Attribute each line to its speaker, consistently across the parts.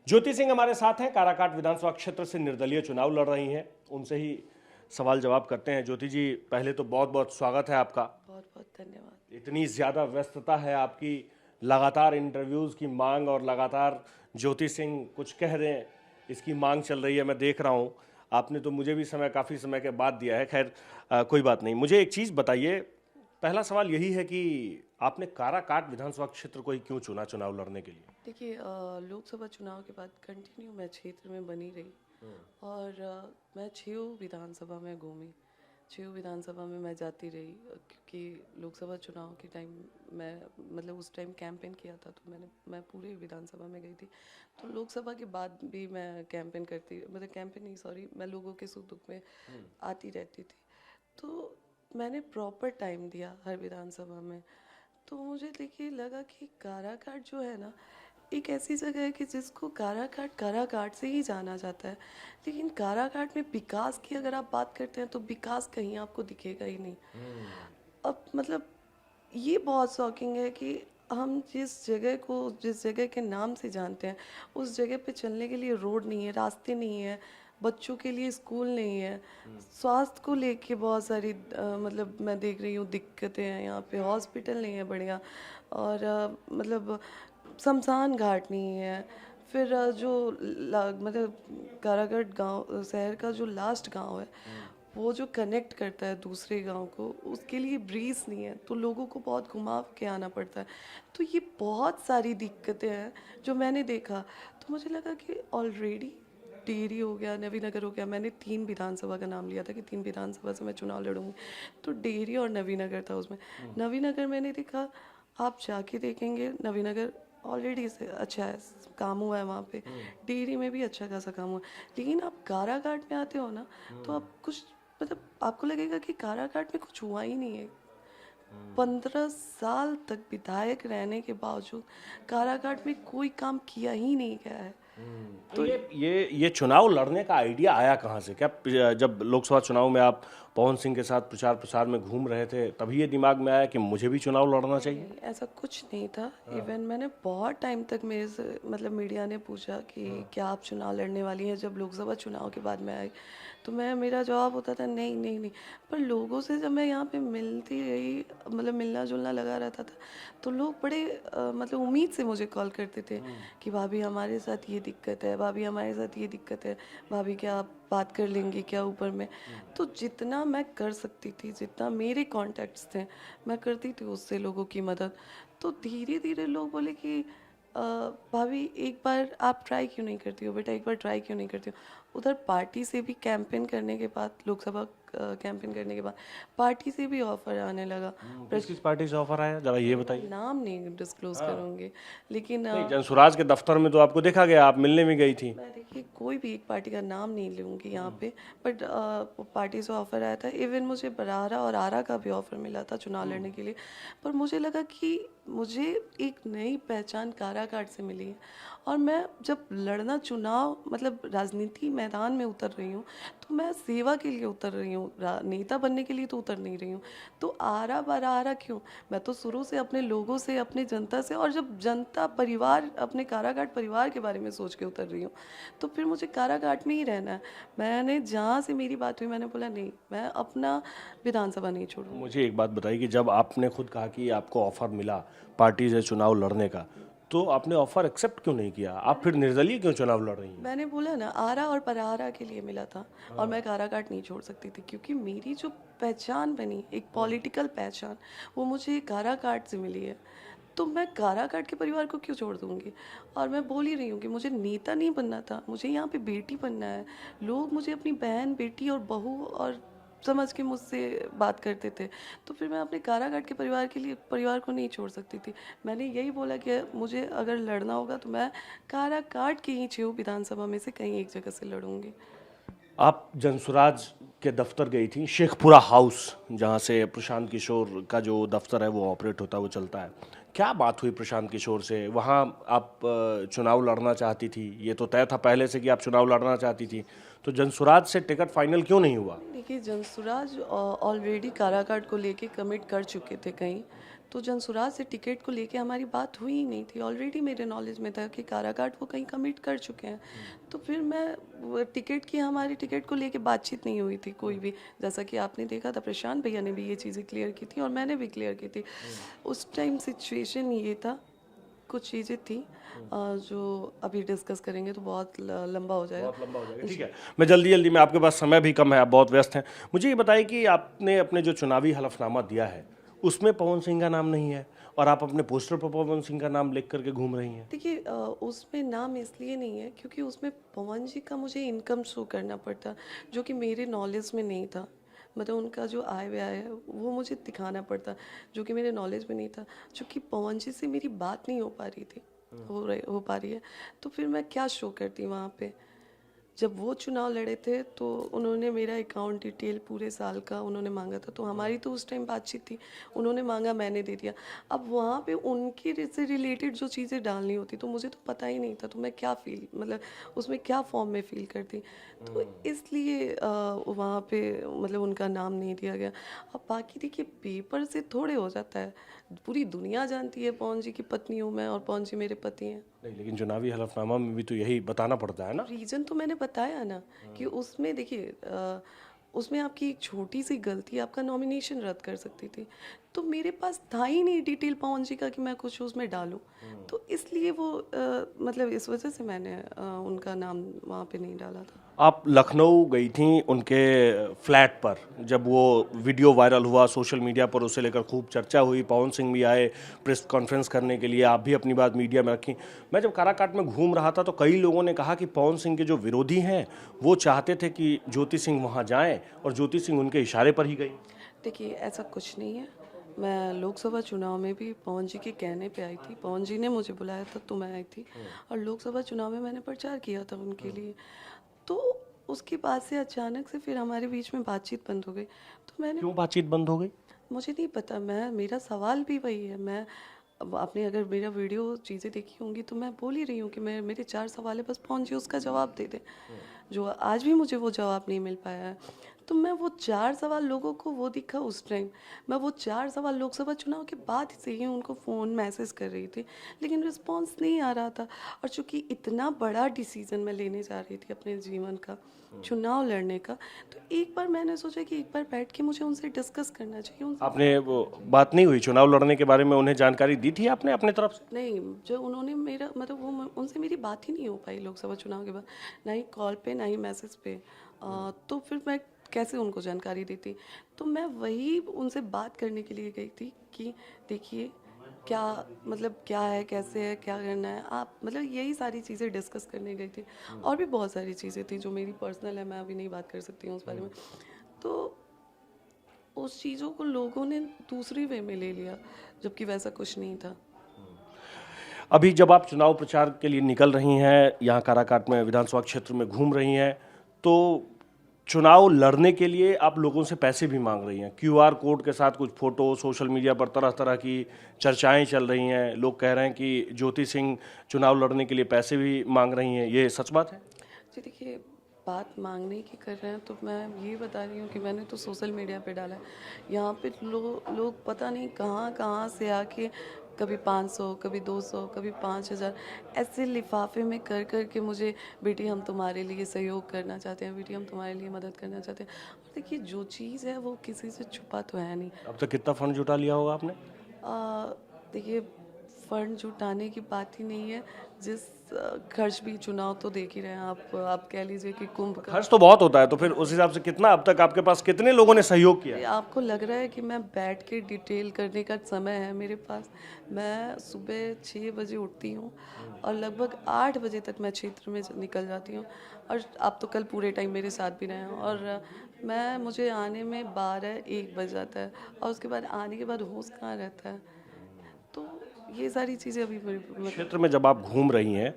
Speaker 1: ज्योति सिंह हमारे साथ हैं, काराकाट विधानसभा क्षेत्र से निर्दलीय चुनाव लड़ रही हैं। उनसे ही सवाल जवाब करते हैं। ज्योति जी, पहले तो बहुत बहुत स्वागत है आपका।
Speaker 2: बहुत बहुत धन्यवाद।
Speaker 1: इतनी ज़्यादा व्यस्तता है आपकी, लगातार इंटरव्यूज़ की मांग और लगातार ज्योति सिंह कुछ कह रहे हैं, इसकी मांग चल रही है। मैं देख रहा हूँ, आपने तो मुझे भी काफ़ी समय के बाद दिया है। खैर कोई बात नहीं। मुझे एक चीज़ बताइए, पहला सवाल यही है कि आपने काराकाट विधानसभा क्षेत्र को ही क्यों चुना चुनाव लड़ने के लिए?
Speaker 2: देखिए, लोकसभा चुनाव के बाद कंटिन्यू मैं क्षेत्र में बनी रही और मैं 6 विधानसभा में घूमी। 6 विधानसभा में मैं जाती रही क्योंकि लोकसभा चुनाव के टाइम मैं मतलब उस टाइम कैंपेन किया था, तो मैं पूरे विधानसभा में गई थी। तो लोकसभा के बाद भी मैं कैंपेन करती, मतलब कैंपेन नहीं, सॉरी, मैं लोगों के सुख दुख में आती रहती थी। तो मैंने प्रॉपर टाइम दिया हर विधानसभा में। तो मुझे देखिए लगा कि काराकाट जो है ना, एक ऐसी जगह है कि जिसको काराकाट काराकाट से ही जाना जाता है, लेकिन काराकाट में विकास की अगर आप बात करते हैं तो विकास कहीं आपको दिखेगा ही नहीं। अब मतलब ये बहुत शॉकिंग है कि हम जिस जगह के नाम से जानते हैं, उस जगह पे चलने के लिए रोड नहीं है, रास्ते नहीं है, बच्चों के लिए स्कूल नहीं है, स्वास्थ्य को लेके बहुत सारी मतलब मैं देख रही हूँ दिक्कतें हैं। यहाँ पे हॉस्पिटल नहीं है बढ़िया, और मतलब शमशान घाट नहीं है। फिर मतलब कारागढ़ गांव शहर का जो लास्ट गांव है, वो जो कनेक्ट करता है दूसरे गांव को, उसके लिए ब्रिज नहीं है, तो लोगों को बहुत घुमा के आना पड़ता है। तो ये बहुत सारी दिक्कतें हैं जो मैंने देखा। तो मुझे लगा कि ऑलरेडी टिहरी हो गया, नवीनगर हो गया, मैंने 3 विधानसभा का नाम लिया था कि 3 विधानसभा से मैं चुनाव लड़ूंगी, तो टिहरी और नवीनगर था उसमें। नवीनगर मैंने देखा, आप जाके देखेंगे, नवीनगर ऑलरेडी से अच्छा है, काम हुआ है वहाँ पे। टिहरी में भी अच्छा खासा काम हुआ, लेकिन आप काराकाट में आते हो ना, तो आप कुछ मतलब आपको लगेगा कि काराकाट में कुछ हुआ ही नहीं है। 15 साल तक विधायक रहने के बावजूद काराकाट में कोई काम किया ही नहीं गया है।
Speaker 1: तो ये चुनाव लड़ने का आइडिया आया कहाँ से? क्या जब लोकसभा चुनाव में आप पवन सिंह के साथ प्रचार प्रसार में घूम रहे थे, तभी ये दिमाग में आया कि मुझे भी चुनाव लड़ना चाहिए?
Speaker 2: नहीं, ऐसा कुछ नहीं था। इवन मैंने बहुत टाइम तक मेरे से मतलब मीडिया ने पूछा कि क्या आप चुनाव लड़ने वाली हैं, जब लोकसभा चुनाव के बाद मैं आई, तो मेरा जवाब होता था नहीं नहीं नहीं। पर लोगों से जब मैं यहाँ पे मिलती रही, मतलब मिलना जुलना लगा रहता था, तो लोग बड़े मतलब उम्मीद से मुझे कॉल करते थे कि भाभी हमारे साथ ये दिक्कत है, भाभी हमारे साथ ये दिक्कत है, भाभी क्या आप बात कर लेंगी क्या ऊपर में। तो जितना मैं कर सकती थी, जितना मेरे कॉन्टैक्ट्स थे, मैं करती थी उससे लोगों की मदद। तो धीरे धीरे लोग बोले कि भाभी एक बार आप ट्राई क्यों नहीं करती हो, बेटा एक बार ट्राई क्यों नहीं करती हो। उधर पार्टी से भी कैंपेन करने के बाद, लोकसभा कैंपेन करने के बाद पार्टी से भी ऑफर आने लगा।
Speaker 1: किस किस पार्टी से ऑफर आया, जरा ये बताइए।
Speaker 2: नाम नहीं डिस्क्लोज करूंगी, लेकिन
Speaker 1: नहीं, जनसुराज के दफ्तर में तो आपको देखा गया, आप मिलने में गई थी।
Speaker 2: मैं देखिए कोई भी एक पार्टी का नाम नहीं लूँगी यहाँ पे, बट पार्टी से ऑफ़र आया था। इवन मुझे बरारा और आरा का भी ऑफ़र मिला था चुनाव लड़ने के लिए। पर मुझे लगा कि मुझे एक नई पहचान काराकाट से मिली है, और मैं जब लड़ना चुनाव मतलब राजनीति मैदान में उतर रही हूँ, तो मैं सेवा के लिए उतर रही हूँ, नेता बनने के लिए तो उतर नहीं रही हूँ। तो आरा बरारा क्यों, मैं तो शुरू से अपने लोगों से, अपनी जनता से, और जब जनता परिवार, अपने काराकाट परिवार के बारे में सोच के उतर रही हूँ, तो फिर मुझे काराकाट में ही रहना है। मैंने जहाँ से मेरी बात हुई, मैंने बोला नहीं, मैं अपना विधानसभा नहीं छोड़ूंगी।
Speaker 1: मुझे एक बात बताइए कि जब आपने खुद कहा कि आपको ऑफर मिला पार्टी से चुनाव लड़ने का, तो आपने ऑफर एक्सेप्ट क्यों नहीं किया? आप फिर निर्दलीय क्यों चुनाव लड़ रही हैं?
Speaker 2: मैंने बोला ना, आरा और बरारा के लिए मिला था, और मैं काराकाट नहीं छोड़ सकती थी, क्योंकि मेरी जो पहचान बनी, एक पॉलिटिकल पहचान, वो मुझे काराकाट से मिली है। तो मैं काराकाट के परिवार को क्यों छोड़ दूंगी। और मैं बोल ही रही हूँ कि मुझे नेता नहीं बनना था, मुझे यहाँ पे बेटी बनना है। लोग मुझे अपनी बहन, बेटी और बहू और समझ के मुझसे बात करते थे, तो फिर मैं अपने काराकाट के परिवार को नहीं छोड़ सकती थी। मैंने यही बोला कि मुझे अगर लड़ना होगा तो मैं काराकाट की ही 6 विधानसभा में से कहीं एक जगह से लड़ूंगी।
Speaker 1: आप जनसुराज के दफ्तर गई थी, शेखपुरा हाउस, जहाँ से प्रशांत किशोर का जो दफ्तर है वो ऑपरेट होता है, वो चलता है। क्या बात हुई प्रशांत किशोर से? वहाँ आप चुनाव लड़ना चाहती थी, ये तो तय था पहले से कि आप चुनाव लड़ना चाहती थी, तो जनसुराज से टिकट फाइनल क्यों नहीं हुआ?
Speaker 2: देखिए, जनसुराज ऑलरेडी काराकाट को लेके कमिट कर चुके थे कहीं, तो जनसुराज से टिकट को लेके हमारी बात हुई ही नहीं थी। ऑलरेडी मेरे नॉलेज में था कि काराकाट वो कहीं कमिट कर चुके हैं। तो फिर मैं टिकट की, हमारी टिकट को लेके बातचीत नहीं हुई थी कोई भी। जैसा कि आपने देखा था, प्रशांत भैया ने भी ये चीज़ें क्लियर की थी और मैंने भी क्लियर की थी। उस टाइम सिचुएशन ये था, कुछ चीज़ें थी जो अभी डिस्कस करेंगे तो बहुत लंबा हो जाएगा।
Speaker 1: बहुत लंबा हो जाएगा, ठीक है। मैं जल्दी जल्दी में, आपके पास समय भी कम है, आप बहुत व्यस्त हैं, मुझे ये बताइए कि आपने अपने जो चुनावी हलफनामा दिया है उसमें पवन सिंह का नाम नहीं है और आप अपने पोस्टर पर पवन सिंह का नाम लिख करके घूम रही हैं।
Speaker 2: देखिए उसमें नाम इसलिए नहीं है क्योंकि उसमें पवन जी का मुझे इनकम शो करना पड़ता, जो कि मेरे नॉलेज में नहीं था। मतलब उनका जो आय व्यय है वो मुझे दिखाना पड़ता, जो कि मेरे नॉलेज में नहीं था। क्योंकि पवन जी से मेरी बात नहीं हो पा रही थी, हो पा रही है, तो फिर मैं क्या शो करती वहाँ पे। जब वो चुनाव लड़े थे तो उन्होंने मेरा अकाउंट डिटेल पूरे साल का उन्होंने मांगा था, तो हमारी तो उस टाइम बातचीत थी। उन्होंने मांगा, मैंने दे दिया। अब वहाँ पे उनके से रिलेटेड जो चीज़ें डालनी होती तो मुझे तो पता ही नहीं था, तो मैं क्या फील, मतलब उसमें क्या फॉर्म में फील करती, तो इसलिए वहाँ पे मतलब उनका नाम नहीं दिया गया। अब बाकी देखिए, पेपर से थोड़े हो जाता है, पूरी दुनिया जानती है पवन जी की पत्नी हूँ मैं और पवन जी मेरे पति हैं।
Speaker 1: नहीं, लेकिन चुनावी हलफनामा में भी तो यही बताना पड़ता है ना।
Speaker 2: रीज़न तो मैंने बताया ना कि उसमें देखिए उसमें आपकी एक छोटी सी गलती आपका नॉमिनेशन रद्द कर सकती थी। तो मेरे पास था ही नहीं डिटेल पवन जी का कि मैं कुछ उसमें डालूं, तो इसलिए वो मतलब इस वजह से मैंने उनका नाम वहाँ पे नहीं डाला था।
Speaker 1: आप लखनऊ गई थी उनके फ्लैट पर, जब वो वीडियो वायरल हुआ सोशल मीडिया पर, उसे लेकर खूब चर्चा हुई, पवन सिंह भी आए प्रेस कॉन्फ्रेंस करने के लिए, आप भी अपनी बात मीडिया में रखी। मैं जब काराकाट में घूम रहा था तो कई लोगों ने कहा कि पवन सिंह के जो विरोधी हैं वो चाहते थे कि ज्योति सिंह वहाँ जाएं और ज्योति सिंह उनके इशारे पर ही गई।
Speaker 2: देखिए ऐसा कुछ नहीं है। मैं लोकसभा चुनाव में भी पवन जी के कहने पे आई थी, पवन जी ने मुझे बुलाया था तो मैं आई थी, और लोकसभा चुनाव में मैंने प्रचार किया था उनके लिए। तो उसके बाद से अचानक से फिर हमारे बीच में बातचीत बंद हो गई। तो मैंने,
Speaker 1: क्यों बातचीत बंद हो गई?
Speaker 2: मुझे नहीं पता, मेरा सवाल भी वही है। मैं, अब आपने अगर मेरा वीडियो चीज़ें देखी होंगी तो मैं बोल ही रही हूँ कि मेरे 4 सवाल है, बस पहुँच जी उसका जवाब दे दें, जो आज भी मुझे वो जवाब नहीं मिल पाया है। तो मैं वो 4 सवाल लोगों को वो दिखा उस टाइम, मैं वो 4 सवाल लोकसभा चुनाव के बाद से ही उनको फ़ोन मैसेज कर रही थी, लेकिन रिस्पॉन्स नहीं आ रहा था। और चूँकि इतना बड़ा डिसीज़न मैं लेने जा रही थी अपने जीवन का, चुनाव लड़ने का, तो एक बार मैंने सोचा कि एक बार बैठ के मुझे उनसे डिस्कस करना चाहिए। उनसे
Speaker 1: आपने वो बात नहीं हुई चुनाव लड़ने के बारे में, उन्हें जानकारी दी थी आपने अपने तरफ से?
Speaker 2: नहीं, जो उन्होंने मेरा मतलब वो उनसे मेरी बात ही नहीं हो पाई लोकसभा चुनाव के बाद, ना ही कॉल पे ना ही मैसेज पे। तो फिर मैं कैसे उनको जानकारी देती। तो मैं वही उनसे बात करने के लिए गई थी कि देखिए क्या, मतलब क्या है, कैसे है, क्या करना है आप, मतलब यही सारी चीज़ें डिस्कस करने गई थी। और भी बहुत सारी चीज़ें थी जो मेरी पर्सनल है, मैं अभी नहीं बात कर सकती हूँ उस बारे में। तो उस चीज़ों को लोगों ने दूसरी वे में ले लिया, जबकि वैसा कुछ नहीं था।
Speaker 1: अभी जब आप चुनाव प्रचार के लिए निकल रही हैं, यहाँ काराकाट में विधानसभा क्षेत्र में घूम रही हैं, तो चुनाव लड़ने के लिए आप लोगों से पैसे भी मांग रही हैं, क्यूआर कोड के साथ कुछ फोटो, सोशल मीडिया पर तरह तरह की चर्चाएं चल रही हैं, लोग कह रहे हैं कि ज्योति सिंह चुनाव लड़ने के लिए पैसे भी मांग रही हैं, ये सच बात है?
Speaker 2: जी देखिए, बात मांगने की कर रहे हैं तो मैं ये बता रही हूँ कि मैंने तो सोशल मीडिया पे डाला है। यहाँ पे लोग पता नहीं कहाँ कहाँ से आके कभी 500, कभी 200, कभी 5000 ऐसे लिफाफे में कर कर के मुझे, बेटी हम तुम्हारे लिए सहयोग करना चाहते हैं, बेटी हम तुम्हारे लिए मदद करना चाहते हैं। और देखिए जो चीज़ है वो किसी से छुपा तो है नहीं।
Speaker 1: अब तक कितना फंड जुटा लिया होगा आपने?
Speaker 2: देखिए फंड जुटाने की बात ही नहीं है, जिस खर्च भी, चुनाव तो देख ही रहे हैं आप कह लीजिए कि कुंभ का
Speaker 1: खर्च तो बहुत होता है, तो फिर उस हिसाब से कितना अब तक आपके पास, कितने लोगों ने सहयोग किया है?
Speaker 2: आपको लग रहा है कि मैं बैठ के डिटेल करने का समय है मेरे पास। मैं सुबह 6 बजे उठती हूँ और लगभग 8 बजे तक मैं क्षेत्र में निकल जाती हूँ, और आप तो कल पूरे टाइम मेरे साथ भी रहे हैं। और मुझे आने में 12-1 बज जाता है, और उसके बाद आने के बाद होश कहाँ रहता है। तो ये सारी चीज़ें अभी
Speaker 1: क्षेत्र में जब आप घूम रही हैं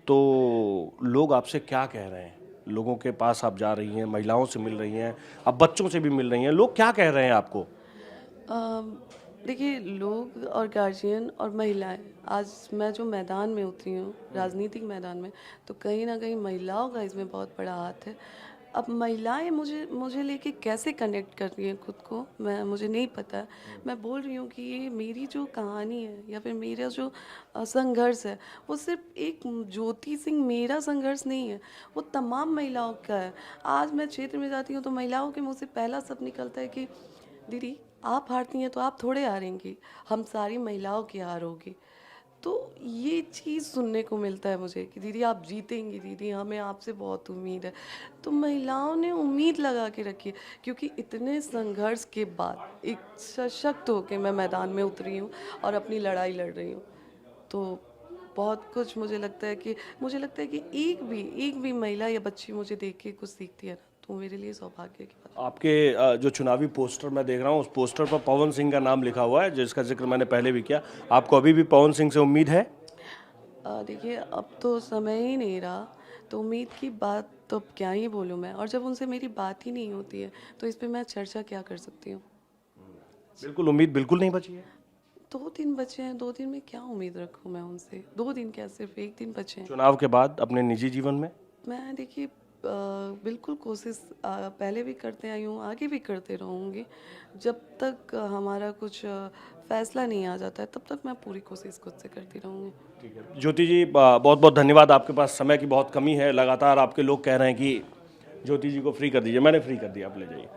Speaker 1: तो लोग आपसे क्या कह रहे हैं? लोगों के पास आप जा रही हैं, महिलाओं से मिल रही हैं, अब बच्चों से भी मिल रही हैं, लोग क्या कह रहे हैं आपको?
Speaker 2: देखिए लोग और गार्जियन और महिलाएं, आज मैं जो मैदान में उतरी हूँ, राजनीतिक मैदान में, तो कहीं ना कहीं महिलाओं का इसमें बहुत बड़ा हाथ है। अब महिलाएं मुझे मुझे लेके कैसे कनेक्ट कर रही हैं खुद को, मुझे नहीं पता है। मैं बोल रही हूँ कि ये मेरी जो कहानी है या फिर मेरा जो संघर्ष है, वो सिर्फ एक ज्योति सिंह मेरा संघर्ष नहीं है, वो तमाम महिलाओं का है। आज मैं क्षेत्र में जाती हूँ तो महिलाओं के मुँह से पहला शब्द निकलता है कि दीदी आप हारती हैं तो आप थोड़े हारेंगी, हम सारी महिलाओं की हार होगी। तो ये चीज़ सुनने को मिलता है मुझे कि दीदी आप जीतेंगी, दीदी हमें आपसे बहुत उम्मीद है। तो महिलाओं ने उम्मीद लगा के रखी है, क्योंकि इतने संघर्ष के बाद एक सशक्त होकर मैं मैदान में उतरी हूँ और अपनी लड़ाई लड़ रही हूँ। तो बहुत कुछ मुझे लगता है कि एक भी महिला या बच्ची मुझे देख के कुछ सीखती है ना, तो मेरे लिए सौभाग्य की बात।
Speaker 1: आपके जो चुनावी पोस्टर मैं देख रहा हूँ, उस पोस्टर पर पवन सिंह का नाम लिखा हुआ है, जिसका जिक्र मैंने पहले भी किया। आपको अभी भी पवन सिंह से उम्मीद है?
Speaker 2: देखिए अब तो समय ही नहीं रहा, तो उम्मीद की बात तो अब क्या ही बोलूँ मैं, और जब उनसे मेरी बात ही नहीं होती है तो इस पे मैं चर्चा क्या कर सकती हूँ।
Speaker 1: बिल्कुल उम्मीद बिल्कुल नहीं बची है।
Speaker 2: 2 दिन बचे हैं, 2 दिन में क्या उम्मीद रखूँ मैं उनसे? 2 दिन क्या, सिर्फ 1 दिन बचे हैं।
Speaker 1: चुनाव के बाद अपने निजी जीवन में?
Speaker 2: मैं देखिए बिल्कुल कोशिश पहले भी करते आई हूँ, आगे भी करते रहूँगी। जब तक हमारा कुछ फैसला नहीं आ जाता है तब तक मैं पूरी कोशिश खुद से करती रहूँगी।
Speaker 1: ठीक है ज्योति जी, बहुत बहुत धन्यवाद। आपके पास समय की बहुत कमी है, लगातार आपके लोग कह रहे हैं कि ज्योति जी को फ्री कर दीजिए। मैंने फ्री कर दिया, आप ले जाइए।